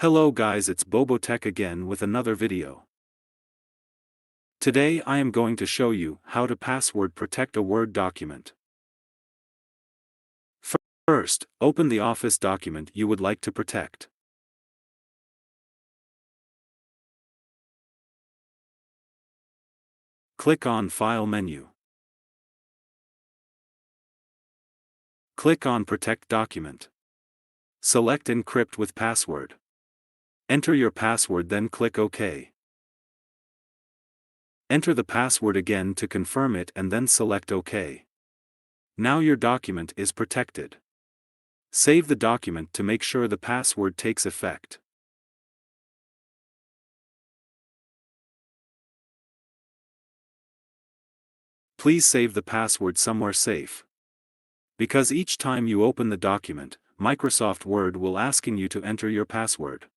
Hello guys, it's Bobotech again with another video. Today I am going to show you how to password protect a Word document. First, open the Office document you would like to protect. Click on File menu. Click on Protect Document. Select Encrypt with Password. Enter your password, then click OK. Enter the password again to confirm it and then select OK. Now your document is protected. Save the document to make sure the password takes effect. Please save the password somewhere safe. Because each time you open the document, Microsoft Word will asking you to enter your password.